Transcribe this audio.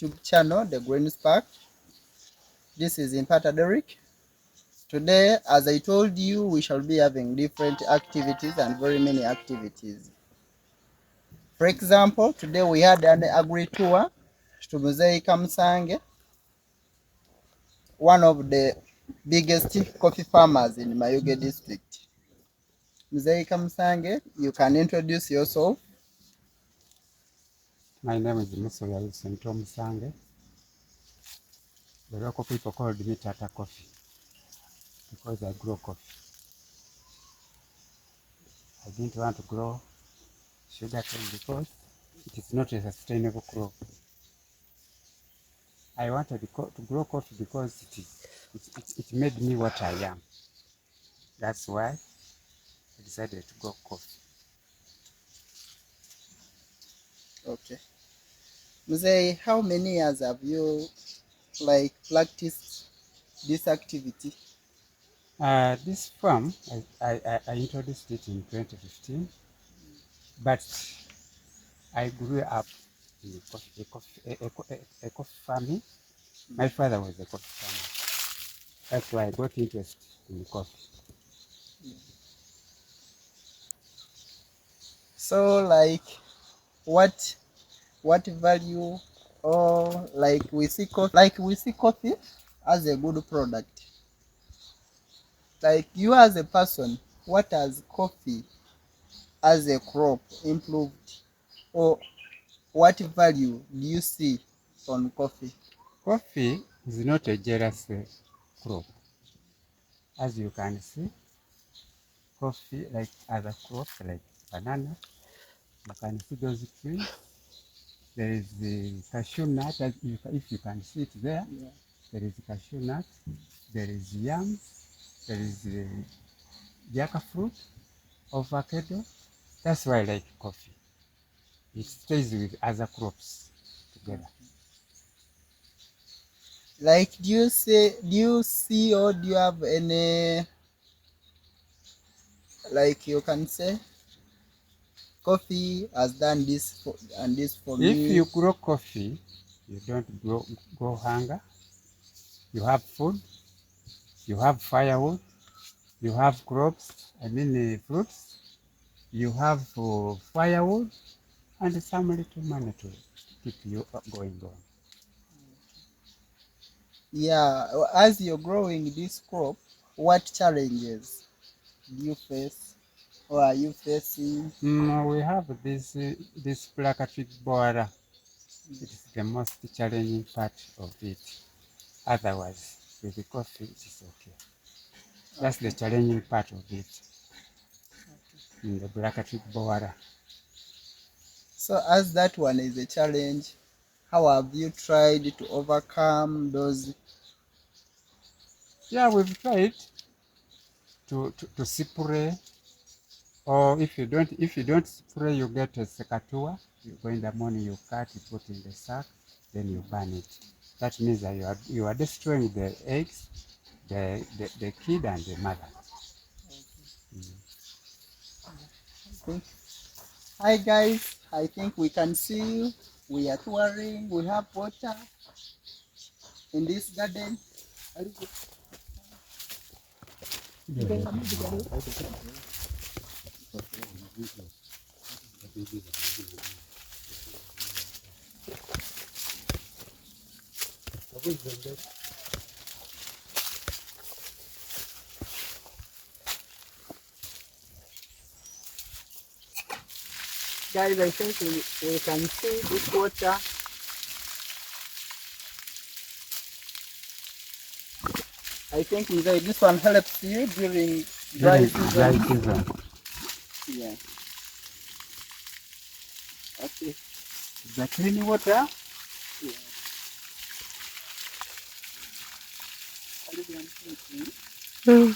YouTube channel, The Green Spark. This is Impata Derek. Today, as I told you, we shall be having different activities and very many activities. For example, today we had an agri tour to Musobya, one of the biggest coffee farmers in Mayuge district. Musobya, you can introduce yourself. My name is Musobya. The local people called me Tata Coffee because I grow coffee. I didn't want to grow sugarcane because it is not a sustainable crop. I wanted to grow coffee because it made me what I am. That's why I decided to grow coffee. Okay. Mzee, how many years have you practiced this activity? This farm, I introduced it in 2015, but I grew up in a coffee farming. My father was a coffee farmer. That's why I got interested in coffee. So what value, or we see coffee as a good product. Like you as a person, what has coffee as a crop improved, or what value do you see on coffee? Coffee is not a jealous crop. As you can see, coffee, like other crops like banana, you can see those trees. There is the cashew nut, if you can see it there. Yeah. There is cashew nut, there is yams, there is jackfruit, avocado. That's why I like coffee. It stays with other crops together. Like, do you see, or do you have any, you can say, coffee has done this for If me? you grow coffee, you don't grow hunger. You have food, you have firewood, you have crops, fruits, you have firewood, and some little money to keep you going on. Yeah, as you're growing this crop, what challenges do you face, or are you facing? We have this placatric borer. It is the most challenging part of it. Otherwise, with the coffee, it is okay. That's the challenging part of it. In the placatric borer. So as that one is a challenge, how have you tried to overcome those? Yeah, we've tried to spray, or if you don't spray, you get a secatua. You go in the morning, you cut, you put in the sack, then you burn it. That means that you are destroying the eggs, the kid and the mother. Hi guys, I think we can see you. We are touring. We have water in this garden. Guys, I think we can see this water. I think this one helps you during dry season. Yeah. Okay. The clean water. Yeah.